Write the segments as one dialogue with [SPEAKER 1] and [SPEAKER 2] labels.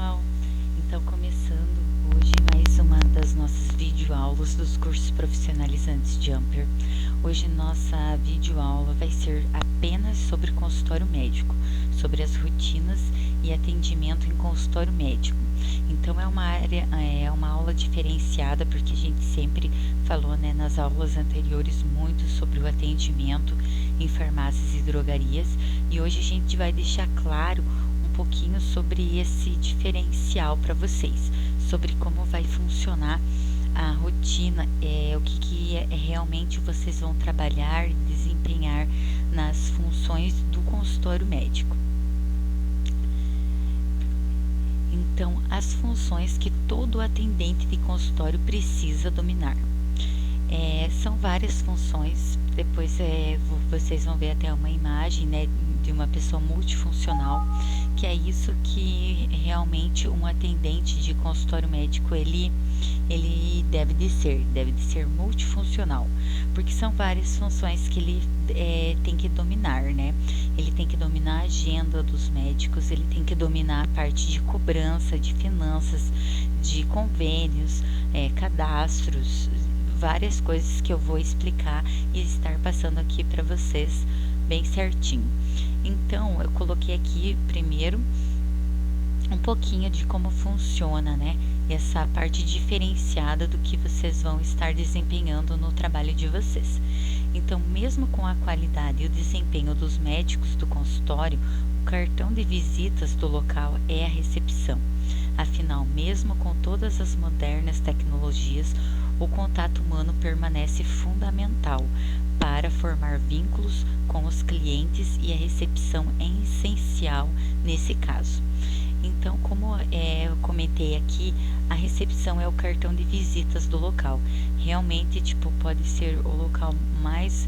[SPEAKER 1] pessoal, então começando hoje mais uma das nossas videoaulas dos cursos profissionalizantes Jumper. Hoje nossa videoaula vai ser apenas sobre consultório médico, sobre as rotinas e atendimento em consultório médico. Então é uma aula diferenciada porque a gente sempre falou, né, nas aulas anteriores muito sobre o atendimento em farmácias e drogarias, e hoje a gente vai deixar claro um pouquinho sobre esse diferencial para vocês, sobre como vai funcionar a rotina, o que realmente vocês vão trabalhar e desempenhar nas funções do consultório médico. Então, as funções que todo atendente de consultório precisa dominar. São várias funções, depois vocês vão ver até uma imagem, né, de uma pessoa multifuncional, que é isso que realmente um atendente de consultório médico ele deve de ser multifuncional, porque são várias funções que ele tem que dominar, né? Ele tem que dominar a agenda dos médicos, ele tem que dominar a parte de cobrança, de finanças, de convênios, cadastros, várias coisas que eu vou explicar e estar passando aqui para vocês bem certinho. Então, eu coloquei aqui primeiro um pouquinho de como funciona, né, essa parte diferenciada do que vocês vão estar desempenhando no trabalho de vocês. Então, mesmo com a qualidade e o desempenho dos médicos do consultório, o cartão de visitas do local é a recepção. Afinal, mesmo com todas as modernas tecnologias, o contato humano permanece fundamental para formar vínculos com os clientes e a recepção é essencial nesse caso. Então, como eu comentei aqui, a recepção é o cartão de visitas do local. Realmente, pode ser o local mais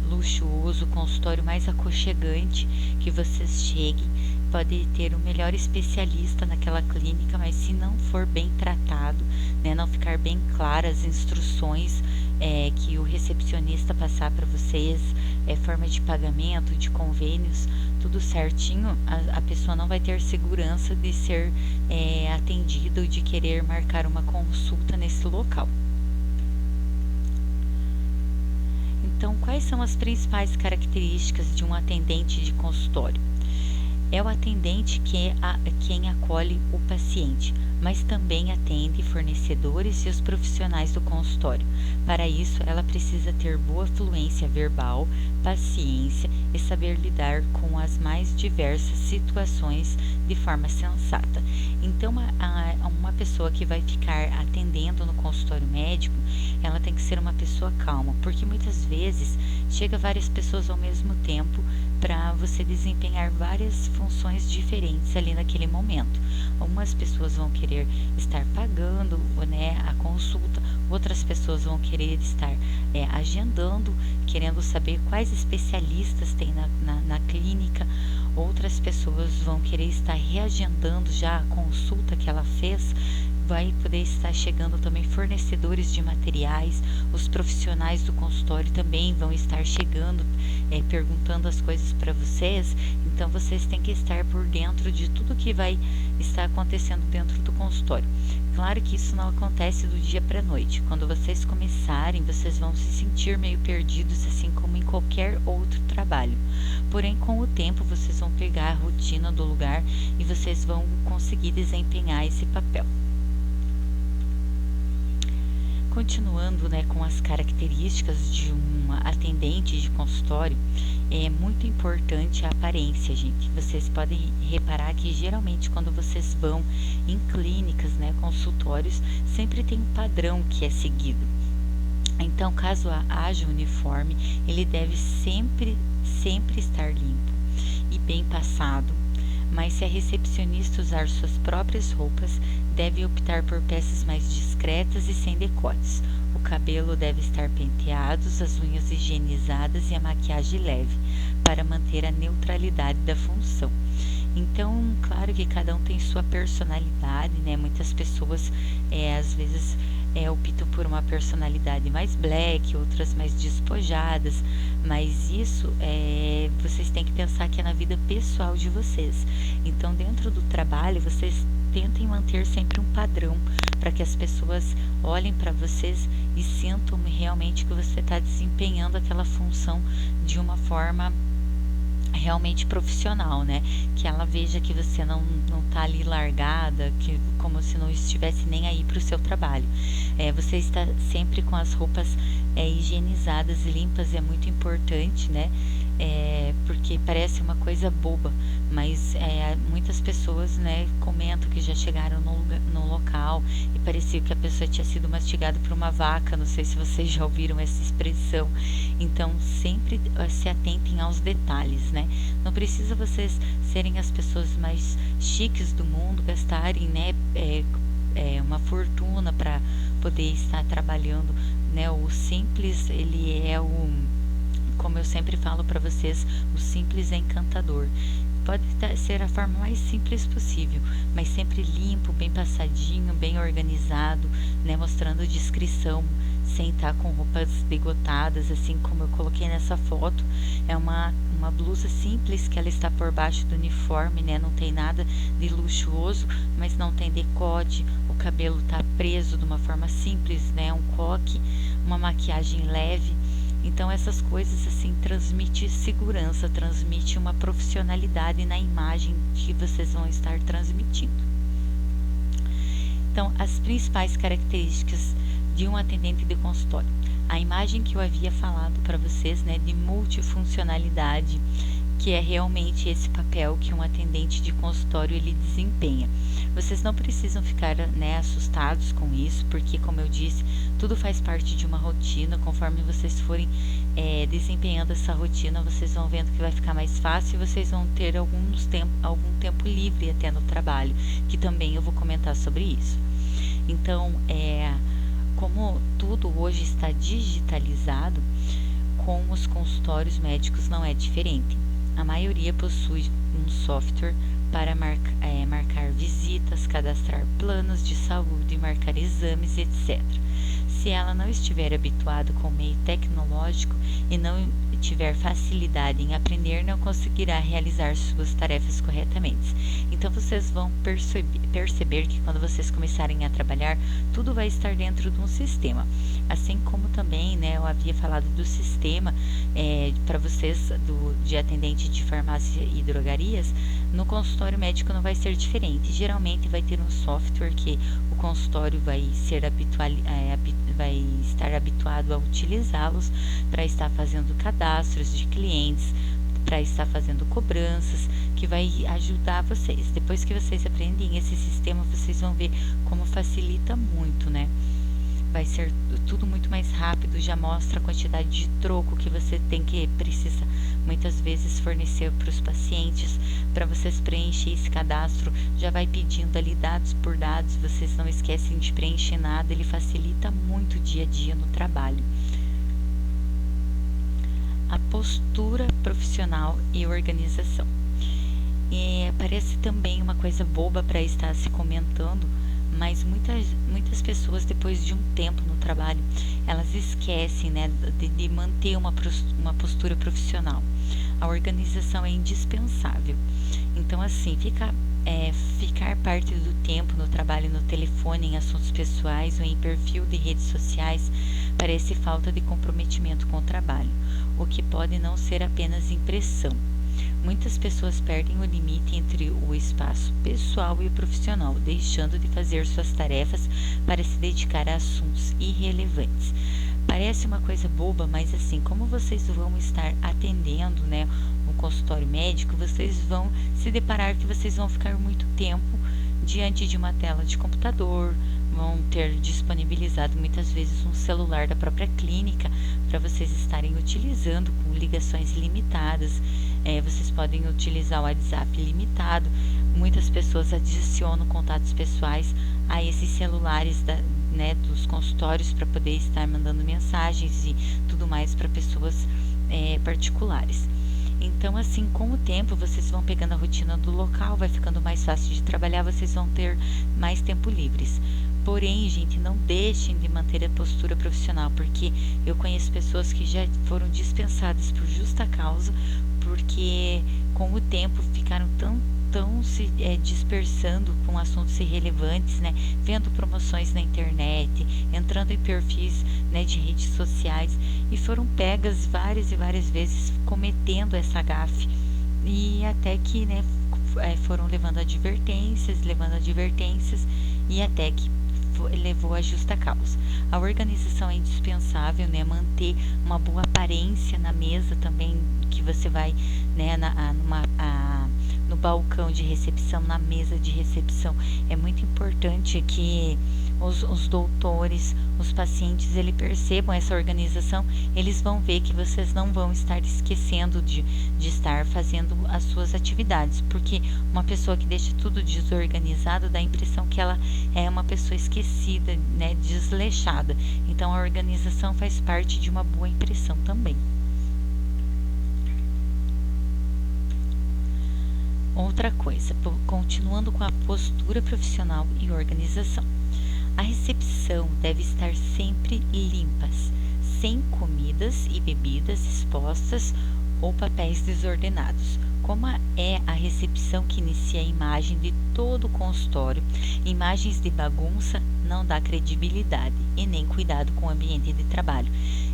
[SPEAKER 1] luxuoso, o consultório mais aconchegante que vocês cheguem. Pode ter o melhor especialista naquela clínica, mas se não for bem tratado, né, não ficar bem claras as instruções que o recepcionista passar para vocês, forma de pagamento, de convênios, tudo certinho, a pessoa não vai ter segurança de ser atendida ou de querer marcar uma consulta nesse local. Então, quais são as principais características de um atendente de consultório? É o atendente quem acolhe o paciente, mas também atende fornecedores e os profissionais do consultório. Para isso, ela precisa ter boa fluência verbal, paciência e saber lidar com as mais diversas situações de forma sensata. Então, uma pessoa que vai ficar atendendo no consultório médico, ela tem que ser uma pessoa calma, porque muitas vezes chega várias pessoas ao mesmo tempo para você desempenhar várias funções diferentes ali naquele momento. Algumas pessoas vão querer estar pagando, né, a consulta, outras pessoas vão querer estar agendando, querendo saber quais especialistas tem na clínica, outras pessoas vão querer estar reagendando já a consulta que ela fez. Vai poder estar chegando também fornecedores de materiais, os profissionais do consultório também vão estar chegando, perguntando as coisas para vocês. Então, vocês têm que estar por dentro de tudo que vai estar acontecendo dentro do consultório. Claro que isso não acontece do dia para a noite. Quando vocês começarem, vocês vão se sentir meio perdidos, assim como em qualquer outro trabalho. Porém, com o tempo, vocês vão pegar a rotina do lugar e vocês vão conseguir desempenhar esse papel. Continuando, né, com as características de um atendente de consultório, é muito importante a aparência, gente. Vocês podem reparar que geralmente quando vocês vão em clínicas, né, consultórios, sempre tem um padrão que é seguido. Então, caso haja uniforme, ele deve sempre estar limpo e bem passado. Mas se a recepcionista usar suas próprias roupas, deve optar por peças mais discretas e sem decotes. O cabelo deve estar penteado, as unhas higienizadas e a maquiagem leve, para manter a neutralidade da função. Então, claro que cada um tem sua personalidade, né? Muitas pessoas, às vezes, optam por uma personalidade mais black, outras mais despojadas, mas isso vocês têm que pensar que é na vida pessoal de vocês. Então, dentro do trabalho, vocês tentem manter sempre um padrão para que as pessoas olhem para vocês e sintam realmente que você está desempenhando aquela função de uma forma realmente profissional, né? Que ela veja que você não tá ali largada, que como se não estivesse nem aí para o seu trabalho. Você está sempre com as roupas higienizadas e limpas, é muito importante, né? Porque parece uma coisa boba, mas muitas pessoas, né, comentam que já chegaram no local e parecia que a pessoa tinha sido mastigada por uma vaca. Não sei se vocês já ouviram essa expressão. Então, sempre se atentem aos detalhes, né? Não precisa vocês serem as pessoas mais chiques do mundo, gastarem, né, uma fortuna para poder estar trabalhando, né? O simples, ele é como eu sempre falo para vocês, o simples é encantador. Pode ser a forma mais simples possível, mas sempre limpo, bem passadinho, bem organizado, né, mostrando discrição, sem estar com roupas degotadas, assim como eu coloquei nessa foto. É uma blusa simples que ela está por baixo do uniforme, né, não tem nada de luxuoso, mas não tem decote, o cabelo está preso de uma forma simples, né, um coque, uma maquiagem leve. Então essas coisas assim transmite segurança, transmite uma profissionalidade na imagem que vocês vão estar transmitindo. Então, as principais características de um atendente de consultório: a imagem que eu havia falado para vocês, né, de multifuncionalidade, que é realmente esse papel que um atendente de consultório ele desempenha. Vocês não precisam ficar, né, assustados com isso, porque, como eu disse, tudo faz parte de uma rotina. Conforme vocês forem desempenhando essa rotina, vocês vão vendo que vai ficar mais fácil e vocês vão ter algum tempo livre até no trabalho, que também eu vou comentar sobre isso. Então, como tudo hoje está digitalizado, com os consultórios médicos não é diferente. A maioria possui um software para marcar visitas, cadastrar planos de saúde, marcar exames, etc. Se ela não estiver habituada com o meio tecnológico e não tiver facilidade em aprender, não conseguirá realizar suas tarefas corretamente. Então vocês vão perceber que quando vocês começarem a trabalhar, tudo vai estar dentro de um sistema. Assim como também, né, eu havia falado do sistema para vocês de atendente de farmácia e drogarias, no consultório médico não vai ser diferente. Geralmente vai ter um software que o consultório vai estar habituado a utilizá-los para estar fazendo cadastros de clientes, para estar fazendo cobranças, que vai ajudar vocês. Depois que vocês aprendem esse sistema, vocês vão ver como facilita muito, né? Vai ser tudo muito mais rápido, já mostra a quantidade de troco que você precisa muitas vezes fornecer para os pacientes, para vocês preencher esse cadastro, já vai pedindo ali dados por dados, vocês não esquecem de preencher nada, ele facilita muito o dia a dia no trabalho. A postura profissional e organização. Parece também uma coisa boba para estar se comentando, mas muitas pessoas, depois de um tempo no trabalho, elas esquecem, né, de manter uma postura profissional. A organização é indispensável. Então, assim, ficar parte do tempo no trabalho, no telefone, em assuntos pessoais ou em perfil de redes sociais parece falta de comprometimento com o trabalho, o que pode não ser apenas impressão. Muitas pessoas perdem o limite entre o espaço pessoal e o profissional, deixando de fazer suas tarefas para se dedicar a assuntos irrelevantes. Parece uma coisa boba, mas assim, como vocês vão estar atendendo, né, um consultório médico, vocês vão se deparar que vocês vão ficar muito tempo diante de uma tela de computador, vão ter disponibilizado muitas vezes um celular da própria clínica para vocês estarem utilizando com ligações ilimitadas. Vocês podem utilizar o WhatsApp ilimitado. Muitas pessoas adicionam contatos pessoais a esses celulares dos consultórios para poder estar mandando mensagens e tudo mais para pessoas particulares. Então, assim, com o tempo, vocês vão pegando a rotina do local, vai ficando mais fácil de trabalhar, vocês vão ter mais tempo livres. Porém, gente, não deixem de manter a postura profissional, porque eu conheço pessoas que já foram dispensadas por justa causa, porque com o tempo ficaram tão se dispersando com assuntos irrelevantes, né? Vendo promoções na internet, entrando em perfis, né, de redes sociais, e foram pegas várias e várias vezes cometendo essa gafe, e até que, né, foram levando advertências, e até que levou a justa causa. A organização é indispensável, né? Manter uma boa aparência na mesa também, que você vai, né, no balcão de recepção, na mesa de recepção. É muito importante que os doutores, os pacientes, eles percebam essa organização. Eles vão ver que vocês não vão estar esquecendo de estar fazendo as suas atividades, porque uma pessoa que deixa tudo desorganizado dá a impressão que ela é uma pessoa esquecida, né, desleixada. Então a organização faz parte de uma boa impressão também. Outra coisa, continuando com a postura profissional e organização. A recepção deve estar sempre limpas, sem comidas e bebidas expostas ou papéis desordenados. Como é a recepção que inicia a imagem de todo o consultório, imagens de bagunça não dá credibilidade e nem cuidado com o ambiente de trabalho.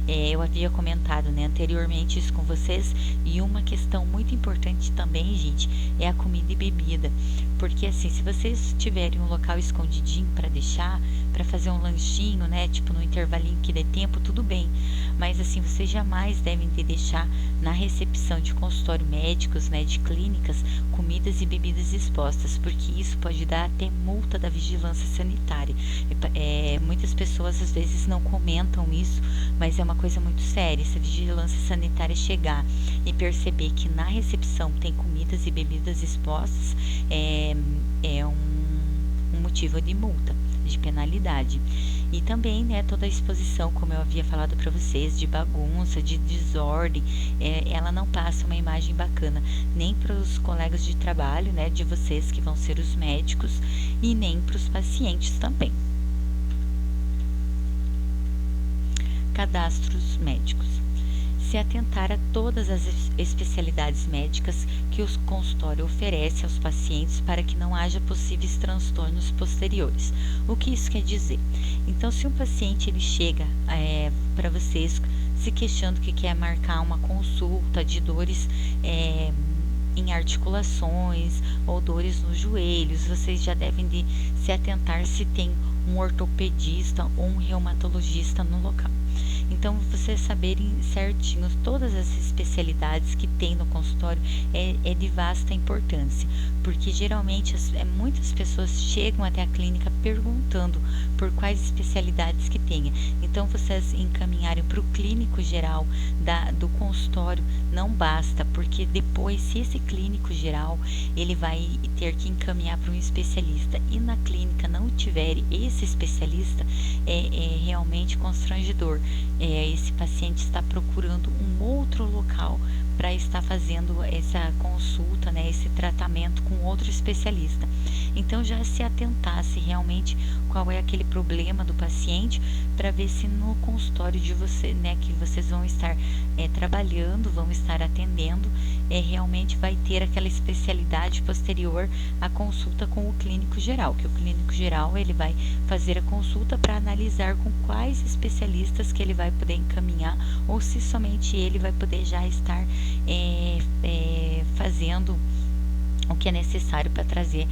[SPEAKER 1] Eu havia comentado, né, anteriormente isso com vocês, e uma questão muito importante também, gente, é a comida e bebida, porque assim, se vocês tiverem um local escondidinho para deixar, para fazer um lanchinho, né, tipo no intervalinho que dê tempo, tudo bem, mas assim, vocês jamais devem deixar na recepção de consultório médicos, né, de clínicas, comidas e bebidas expostas, porque isso pode dar até multa da vigilância sanitária. Muitas pessoas às vezes não comentam isso, mas é uma coisa muito séria. Se a vigilância sanitária chegar e perceber que na recepção tem comidas e bebidas expostas, é um motivo de multa, de penalidade. E também, né, toda a exposição, como eu havia falado para vocês, de bagunça, de desordem, ela não passa uma imagem bacana, nem para os colegas de trabalho, né, de vocês que vão ser os médicos, e nem para os pacientes também. Cadastros médicos. Se atentar a todas as especialidades médicas que o consultório oferece aos pacientes para que não haja possíveis transtornos posteriores. O que isso quer dizer? Então, se um paciente ele chega para vocês se queixando que quer marcar uma consulta de dores em articulações ou dores nos joelhos, vocês já devem de se atentar se tem um ortopedista ou um reumatologista no local. Então, vocês saberem certinho todas as especialidades que tem no consultório é de vasta importância, porque geralmente muitas pessoas chegam até a clínica perguntando por quais especialidades que tenha. Então, vocês encaminharem para o clínico geral do consultório não basta, porque depois, se esse clínico geral ele vai ter que encaminhar para um especialista e na clínica não tiver esse especialista, é realmente constrangedor. Esse paciente está procurando um outro local para estar fazendo essa consulta, né, esse tratamento com outro especialista. Então, já se atentasse realmente qual é aquele problema do paciente, para ver se no consultório de você, né, que vocês vão estar trabalhando, vão estar atendendo, realmente vai ter aquela especialidade posterior à consulta com o clínico geral, que o clínico geral ele vai fazer a consulta para analisar com quais especialistas que ele vai poder encaminhar, ou se somente ele vai poder já estar fazendo o que é necessário para trazer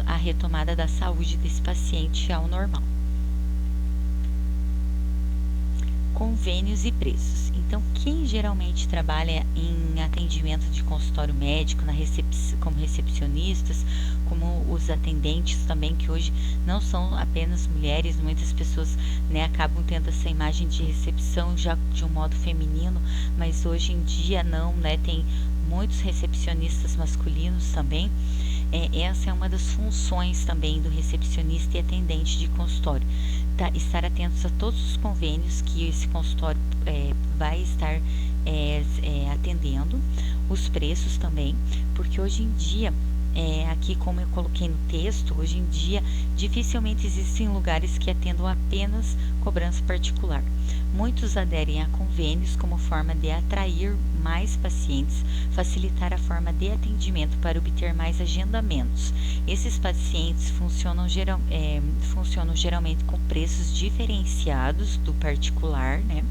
[SPEAKER 1] a retomada da saúde desse paciente ao normal. Convênios e preços. Então, quem geralmente trabalha em atendimento de consultório médico, como recepcionistas, como os atendentes também, que hoje não são apenas mulheres, muitas pessoas, né, acabam tendo essa imagem de recepção já de um modo feminino, mas hoje em dia não, né, tem muitos recepcionistas masculinos também. Essa é uma das funções também do recepcionista e atendente de consultório, estar atentos a todos os convênios que esse consultório vai estar atendendo, os preços também, porque hoje em dia aqui, como eu coloquei no texto, hoje em dia dificilmente existem lugares que atendam apenas cobrança particular. Muitos aderem a convênios como forma de atrair mais pacientes, facilitar a forma de atendimento para obter mais agendamentos. Esses pacientes funcionam geralmente com preços diferenciados do particular, né?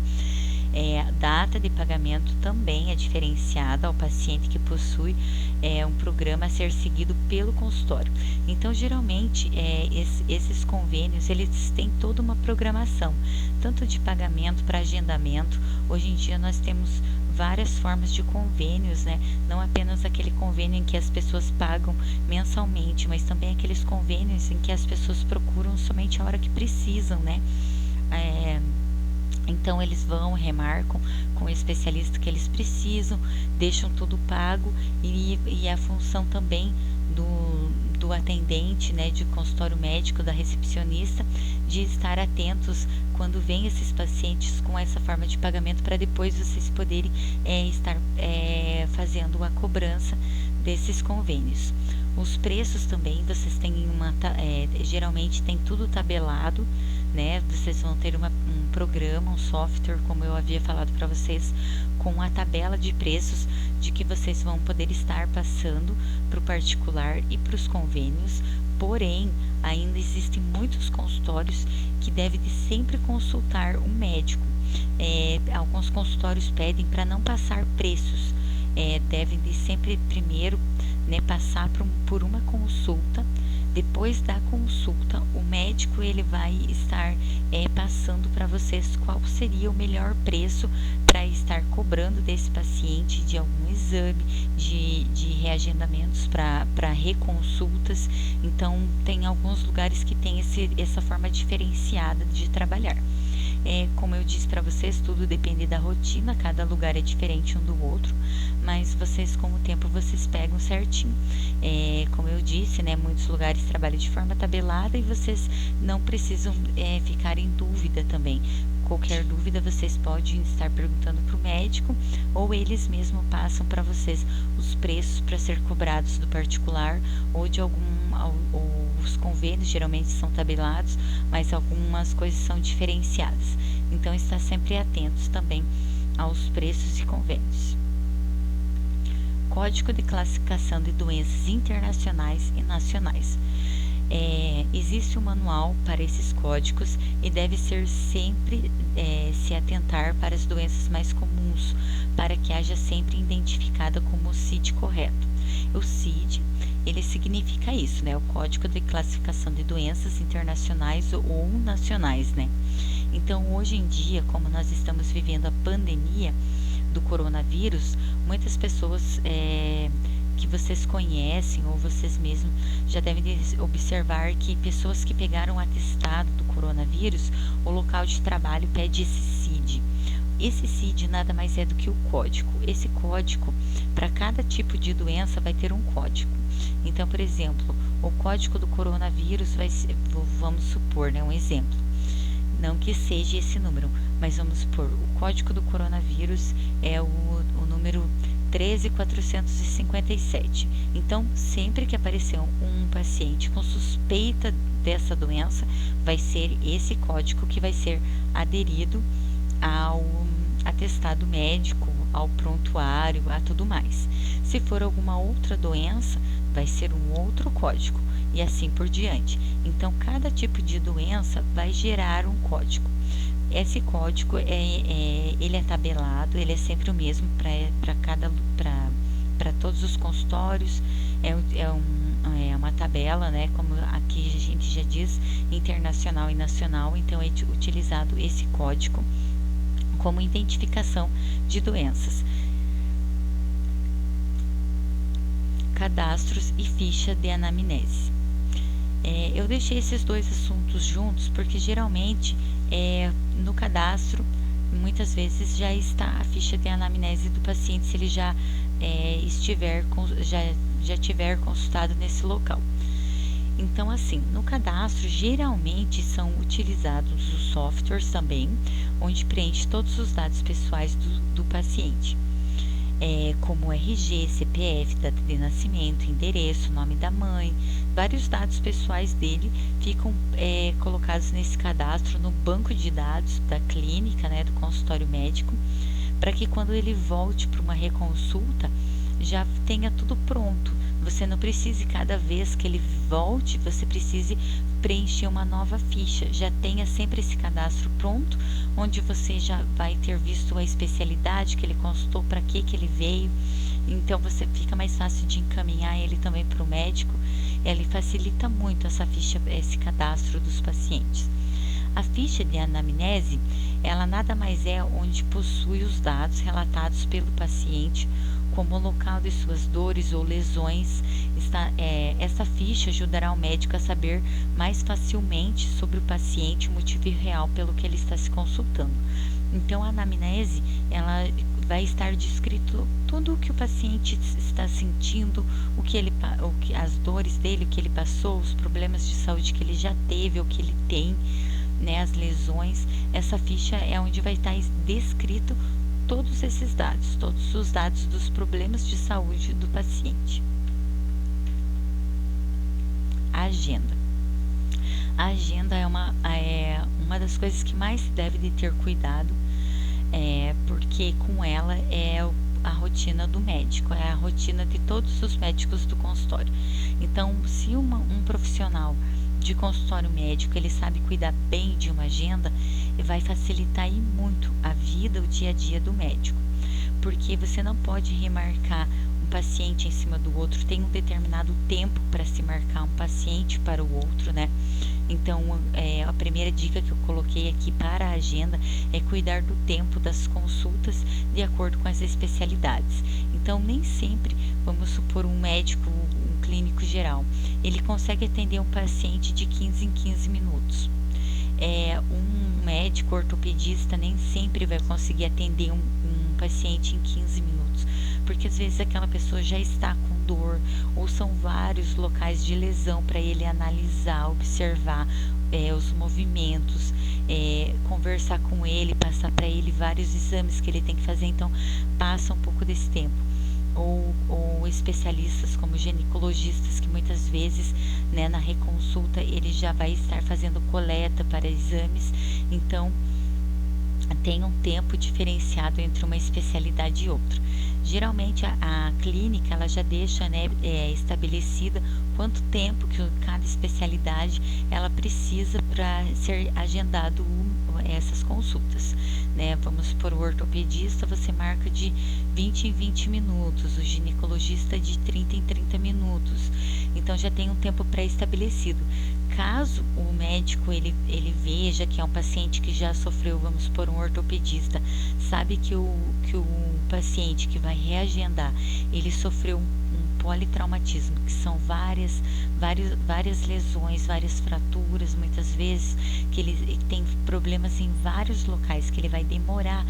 [SPEAKER 1] A data de pagamento também é diferenciada ao paciente que possui um programa a ser seguido pelo consultório. Então, geralmente, esses convênios, eles têm toda uma programação, tanto de pagamento para agendamento. Hoje em dia, nós temos várias formas de convênios, né? Não apenas aquele convênio em que as pessoas pagam mensalmente, mas também aqueles convênios em que as pessoas procuram somente a hora que precisam, né? Então, eles vão, remarcam com o especialista que eles precisam, deixam tudo pago e a função também do atendente, né, de consultório médico, da recepcionista, de estar atentos quando vem esses pacientes com essa forma de pagamento, para depois vocês poderem estar fazendo a cobrança desses convênios. Os preços também, vocês têm geralmente tem tudo tabelado, né? Vocês vão ter um programa, um software, como eu havia falado para vocês, com a tabela de preços de que vocês vão poder estar passando para o particular e para os convênios. Porém, ainda existem muitos consultórios que devem sempre consultar um médico. Alguns consultórios pedem para não passar preços, devem de sempre primeiro, né, passar por uma consulta. Depois da consulta, o médico ele vai estar passando para vocês qual seria o melhor preço para estar cobrando desse paciente, de algum exame, de reagendamentos para reconsultas. Então, tem alguns lugares que tem essa forma diferenciada de trabalhar. Como eu disse para vocês, tudo depende da rotina, cada lugar é diferente um do outro, mas vocês, com o tempo, vocês pegam certinho. Como eu disse, né, muitos lugares trabalham de forma tabelada e vocês não precisam ficar em dúvida também. Qualquer dúvida vocês podem estar perguntando para o médico, ou eles mesmos passam para vocês os preços para ser cobrados do particular ou de os convênios geralmente são tabelados, mas algumas coisas são diferenciadas. Então, está sempre atentos também aos preços e convênios. Código de classificação de doenças internacionais e nacionais. Existe um manual para esses códigos e deve ser sempre se atentar para as doenças mais comuns, para que haja sempre identificada como o CID correto. O CID, ele significa isso, né? O Código de Classificação de Doenças Internacionais ou Nacionais, né? Então, hoje em dia, como nós estamos vivendo a pandemia do coronavírus, muitas pessoas que vocês conhecem ou vocês mesmos já devem observar que pessoas que pegaram o atestado do coronavírus, o local de trabalho pede esse CID. Esse CID nada mais é do que o código. Esse código, para cada tipo de doença, vai ter um código. Então, por exemplo, o código do coronavírus vai ser, vamos supor, né, um exemplo. Não que seja esse número, mas vamos supor, o código do coronavírus é o número 13.457. Então, sempre que aparecer um paciente com suspeita dessa doença, vai ser esse código que vai ser aderido ao atestado médico, ao prontuário, a tudo mais. Se for alguma outra doença, vai ser um outro código e assim por diante. Então, cada tipo de doença vai gerar um código. Esse código ele é tabelado, ele é sempre o mesmo para todos os consultórios. É uma tabela, né? Como aqui a gente já diz, internacional e nacional. Então, é utilizado esse código como identificação de doenças. Cadastros e ficha de anamnese. Eu deixei esses dois assuntos juntos porque geralmente no cadastro muitas vezes já está a ficha de anamnese do paciente, se ele já tiver consultado nesse local. Então, assim, no cadastro geralmente são utilizados os softwares também, onde preenche todos os dados pessoais do paciente. como RG, CPF, data de nascimento, endereço, nome da mãe, vários dados pessoais dele ficam colocados nesse cadastro no banco de dados da clínica, né, do consultório médico, para que quando ele volte para uma reconsulta já tenha tudo pronto. Você não precise, cada vez que ele volte, você precise preencher uma nova ficha. Já tenha sempre esse cadastro pronto, onde você já vai ter visto a especialidade que ele consultou, para que ele veio. Então você fica mais fácil de encaminhar ele também para o médico. Ele facilita muito essa ficha, esse cadastro dos pacientes. A ficha de anamnese, ela nada mais é onde possui os dados relatados pelo paciente, como o local de suas dores ou lesões. Essa ficha ajudará o médico a saber mais facilmente sobre o paciente, o motivo real pelo que ele está se consultando. Então, a anamnese, ela vai estar descrito tudo o que o paciente está sentindo, as dores dele, o que ele passou, os problemas de saúde que ele já teve, o que ele tem, né, as lesões. Essa ficha é onde vai estar descrito todos esses dados, todos os dados dos problemas de saúde do paciente. A agenda. A agenda é uma das coisas que mais se deve de ter cuidado, porque com ela a rotina do médico, é a rotina de todos os médicos do consultório. Então, se um profissional de consultório médico, ele sabe cuidar bem de uma agenda, vai facilitar aí muito a vida, o dia a dia do médico, porque você não pode remarcar um paciente em cima do outro, tem um determinado tempo para se marcar um paciente para o outro, né? Então, a primeira dica que eu coloquei aqui para a agenda é cuidar do tempo das consultas de acordo com as especialidades. Então, nem sempre, vamos supor, um médico, um clínico geral, ele consegue atender um paciente de 15 em 15 minutos. Um médico ortopedista nem sempre vai conseguir atender um paciente em 15 minutos, porque às vezes aquela pessoa já está com dor, ou são vários locais de lesão para ele analisar, observar os movimentos, conversar com ele, passar para ele vários exames que ele tem que fazer. Então passa um pouco desse tempo. Ou especialistas como ginecologistas, que muitas vezes, né, na reconsulta ele já vai estar fazendo coleta para exames. Então tem um tempo diferenciado entre uma especialidade e outra. Geralmente a clínica, ela já deixa, né, estabelecida quanto tempo que cada especialidade ela precisa para ser agendado essas consultas, né? Vamos supor, o ortopedista você marca de 20 em 20 minutos, o ginecologista de 30 em 30 minutos. Então já tem um tempo pré-estabelecido. Caso o médico ele veja que é um paciente que já sofreu, vamos supor, um ortopedista, sabe que o paciente que vai reagendar, ele sofreu um politraumatismo, que são várias lesões, várias fraturas, muitas vezes, que ele tem problemas em vários locais, que ele vai demorar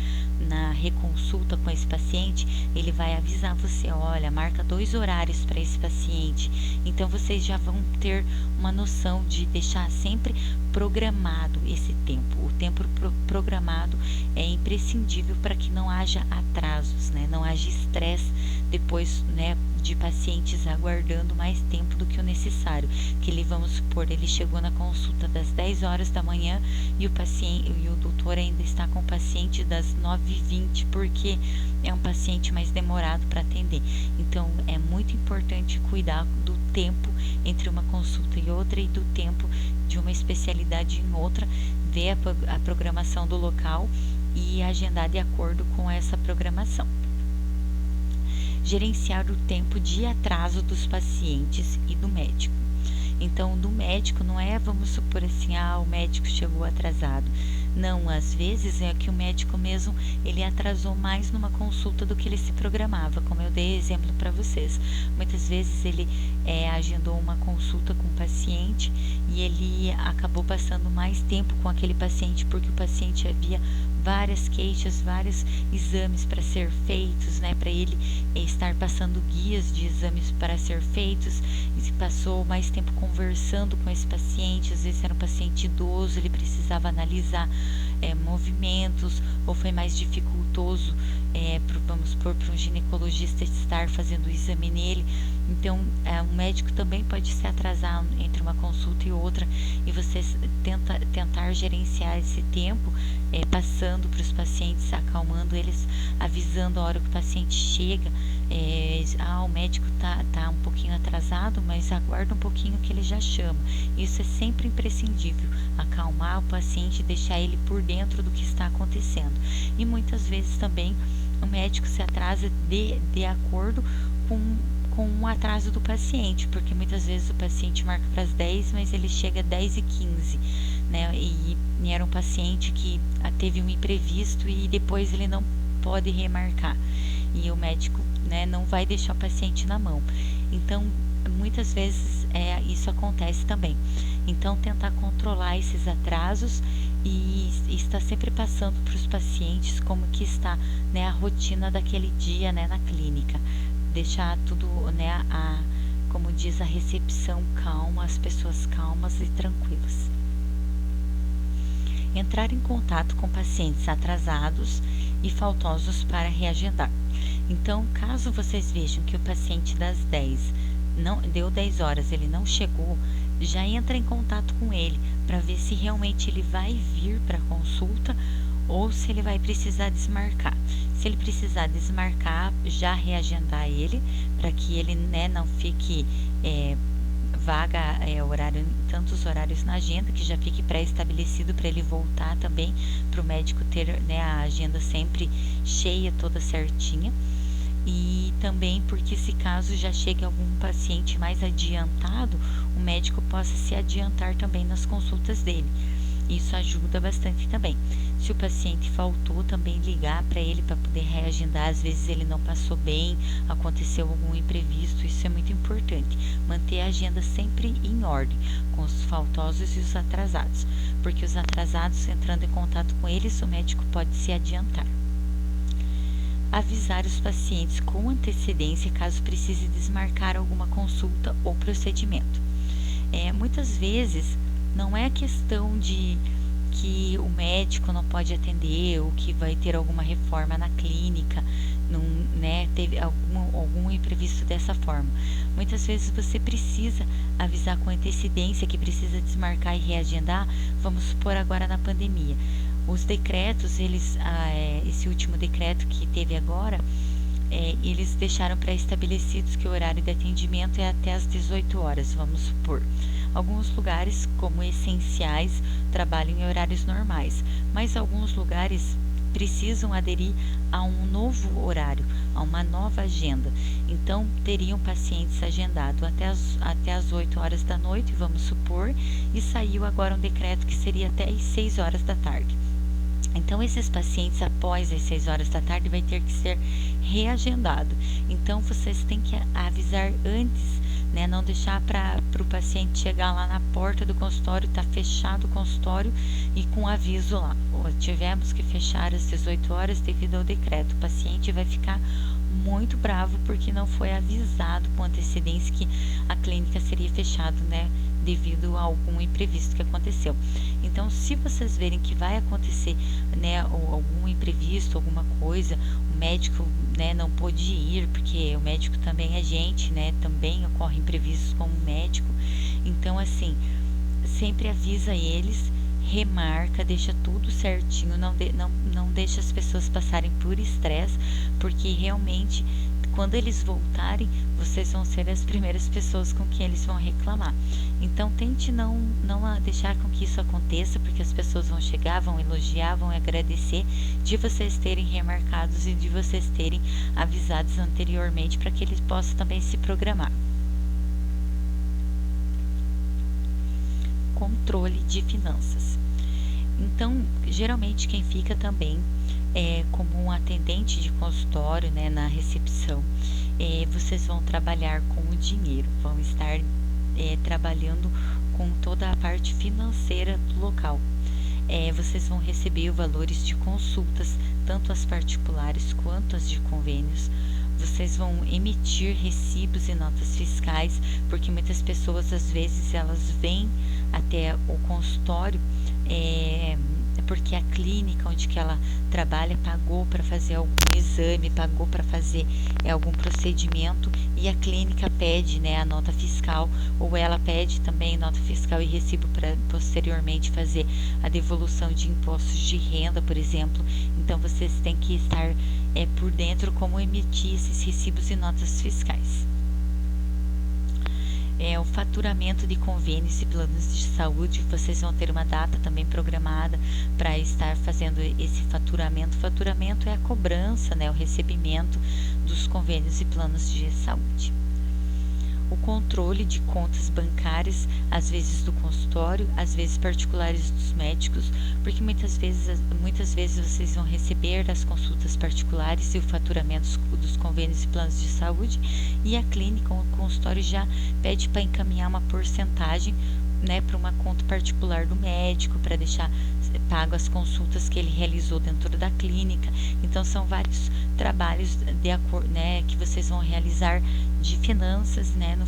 [SPEAKER 1] na reconsulta com esse paciente, ele vai avisar você, olha, marca 2 horários para esse paciente. Então vocês já vão ter uma noção de deixar sempre programado esse tempo. O tempo programado é imprescindível para que não haja atrasos, né? Não haja estresse depois, né, de pacientes aguardando mais tempo do que o necessário. Que ele, vamos supor, ele chegou na consulta das 10 horas da manhã e o doutor ainda está com o paciente das 9h20, porque é um paciente mais demorado para atender. Então é muito importante cuidar do tempo entre uma consulta e outra, e do tempo de uma especialidade em outra, ver a programação do local e agendar de acordo com essa programação. Gerenciar o tempo de atraso dos pacientes e do médico. Então, do médico não é, vamos supor assim, o médico chegou atrasado. Não, às vezes é que o médico mesmo, ele atrasou mais numa consulta do que ele se programava, como eu dei exemplo para vocês. Muitas vezes ele agendou uma consulta com o paciente e ele acabou passando mais tempo com aquele paciente, porque o paciente havia várias queixas, vários exames para ser feitos, né, para ele estar passando guias de exames para ser feitos, e passou mais tempo conversando com esse paciente. Às vezes era um paciente idoso, ele precisava analisar movimentos, ou foi mais dificultoso, vamos supor, para um ginecologista estar fazendo o exame nele. Então, o médico também pode se atrasar entre uma consulta e outra, e você tentar gerenciar esse tempo, passando para os pacientes, acalmando eles, avisando a hora que o paciente chega. O médico tá um pouquinho atrasado, mas aguarda um pouquinho que ele já chama. Isso é sempre imprescindível, acalmar o paciente, deixar ele por dentro do que está acontecendo. E muitas vezes também o médico se atrasa de acordo com o atraso do paciente, porque muitas vezes o paciente marca para as 10, mas ele chega às 10h15, né? E era um paciente que teve um imprevisto e depois ele não pode remarcar. E o médico, né, não vai deixar o paciente na mão. Então, muitas vezes isso acontece também. Então, tentar controlar esses atrasos e estar sempre passando para os pacientes como que está, né, a rotina daquele dia, né, na clínica. Deixar tudo, né, como diz, a recepção calma, as pessoas calmas e tranquilas. Entrar em contato com pacientes atrasados e faltosos para reagendar. Então, caso vocês vejam que o paciente das 10 não deu 10 horas, ele não chegou, já entra em contato com ele para ver se realmente ele vai vir para a consulta ou se ele vai precisar desmarcar. Se ele precisar desmarcar, já reagendar ele para que ele, né, não fique vaga horário, tantos horários na agenda, que já fique pré-estabelecido para ele voltar também, para o médico ter, né, a agenda sempre cheia, toda certinha. E também porque, se caso já chegue algum paciente mais adiantado, o médico possa se adiantar também nas consultas dele. Isso ajuda bastante também. Se o paciente faltou, também ligar para ele para poder reagendar. Às vezes ele não passou bem, aconteceu algum imprevisto, isso é muito importante. Manter a agenda sempre em ordem, com os faltosos e os atrasados, porque os atrasados, entrando em contato com eles, o médico pode se adiantar. Avisar os pacientes com antecedência caso precise desmarcar alguma consulta ou procedimento. Muitas vezes não é a questão de que o médico não pode atender ou que vai ter alguma reforma na clínica, não, né, teve algum imprevisto dessa forma. Muitas vezes você precisa avisar com antecedência que precisa desmarcar e reagendar. Vamos supor agora na pandemia. Os decretos, esse último decreto que teve agora, eles deixaram pré-estabelecidos que o horário de atendimento é até às 18 horas, vamos supor. Alguns lugares, como essenciais, trabalham em horários normais, mas alguns lugares precisam aderir a um novo horário, a uma nova agenda. Então, teriam pacientes agendados até as 8 horas da noite, vamos supor, e saiu agora um decreto que seria até às 6 horas da tarde. Então, esses pacientes, após as 6 horas da tarde, vai ter que ser reagendado. Então, vocês têm que avisar antes, né? Não deixar para o paciente chegar lá na porta do consultório, tá fechado o consultório e com aviso lá. Tivemos que fechar às 18 horas devido ao decreto. O paciente vai ficar muito bravo porque não foi avisado com antecedência que a clínica seria fechada, né, devido a algum imprevisto que aconteceu. Então, se vocês verem que vai acontecer, né, algum imprevisto, alguma coisa, o médico, né, não pôde ir, porque o médico também é gente, né, também ocorre imprevistos com o médico. Então, assim, sempre avisa eles, remarca, deixa tudo certinho, não deixa as pessoas passarem por estresse, porque realmente quando eles voltarem, vocês vão ser as primeiras pessoas com quem eles vão reclamar. Então, tente não deixar com que isso aconteça, porque as pessoas vão chegar, vão elogiar, vão agradecer de vocês terem remarcados e de vocês terem avisados anteriormente para que eles possam também se programar. Controle de finanças. Então, geralmente quem fica também como um atendente de consultório, né, na recepção, vocês vão trabalhar com o dinheiro, vão estar trabalhando com toda a parte financeira do local. Vocês vão receber valores de consultas, tanto as particulares quanto as de convênios. Vocês vão emitir recibos e notas fiscais, porque muitas pessoas, às vezes, elas vêm até o consultório é porque a clínica onde que ela trabalha pagou para fazer algum exame, pagou para fazer algum procedimento, e a clínica pede, né, a nota fiscal, ou ela pede também nota fiscal e recibo para posteriormente fazer a devolução de impostos de renda, por exemplo. Então vocês têm que estar por dentro como emitir esses recibos e notas fiscais. O faturamento de convênios e planos de saúde, vocês vão ter uma data também programada para estar fazendo esse faturamento. Faturamento é a cobrança, né, o recebimento dos convênios e planos de saúde. O controle de contas bancárias, às vezes do consultório, às vezes particulares dos médicos, porque muitas vezes vocês vão receber as consultas particulares e o faturamento dos convênios e planos de saúde, e a clínica, o consultório já pede para encaminhar uma porcentagem, né, para uma conta particular do médico, para deixar pago as consultas que ele realizou dentro da clínica. Então são vários trabalhos né, que vocês vão realizar de finanças, né,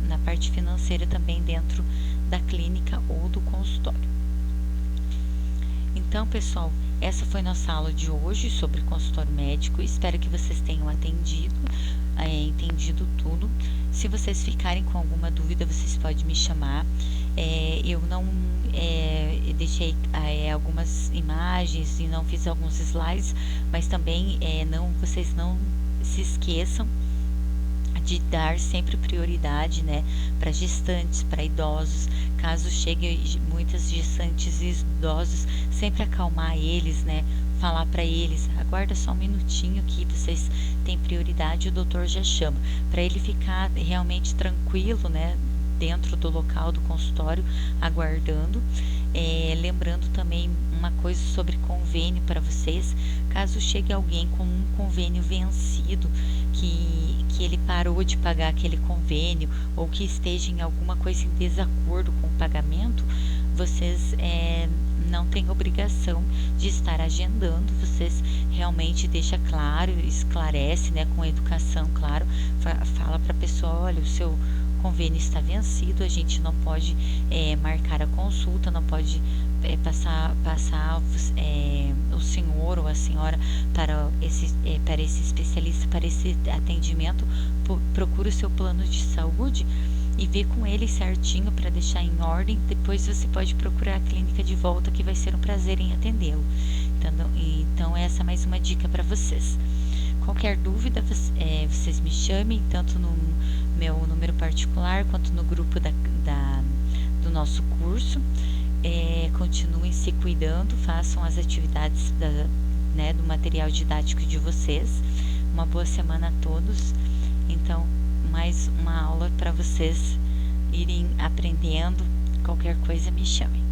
[SPEAKER 1] na parte financeira também dentro da clínica ou do consultório. Então, pessoal, essa foi nossa aula de hoje sobre consultório médico. Espero que vocês tenham entendido tudo. Se vocês ficarem com alguma dúvida, vocês podem me chamar. Eu não deixei algumas imagens e não fiz alguns slides, mas também vocês não se esqueçam de dar sempre prioridade, né, para gestantes, para idosos. Caso cheguem muitas gestantes e idosos, sempre acalmar eles, né, falar para eles, aguarda só um minutinho que vocês têm prioridade, o doutor já chama, para ele ficar realmente tranquilo, né, dentro do local do consultório, aguardando. Lembrando também uma coisa sobre convênio para vocês, caso chegue alguém com um convênio vencido, que ele parou de pagar aquele convênio, ou que esteja em alguma coisa em desacordo com o pagamento, vocês não têm obrigação de estar agendando. Vocês realmente deixa claro, esclarece, né, com educação, claro, fala para a pessoa, olha, o seu convênio está vencido, a gente não pode marcar a consulta, não pode passar o senhor ou a senhora para esse especialista, para esse atendimento. Procura o seu plano de saúde e vê com ele certinho para deixar em ordem. Depois você pode procurar a clínica de volta, que vai ser um prazer em atendê-lo. Então essa é mais uma dica para vocês. Qualquer dúvida, vocês me chamem, tanto no meu número particular quanto no grupo do nosso curso. Continuem se cuidando, façam as atividades do material didático de vocês. Uma boa semana a todos. Então, mais uma aula para vocês irem aprendendo. Qualquer coisa, me chamem.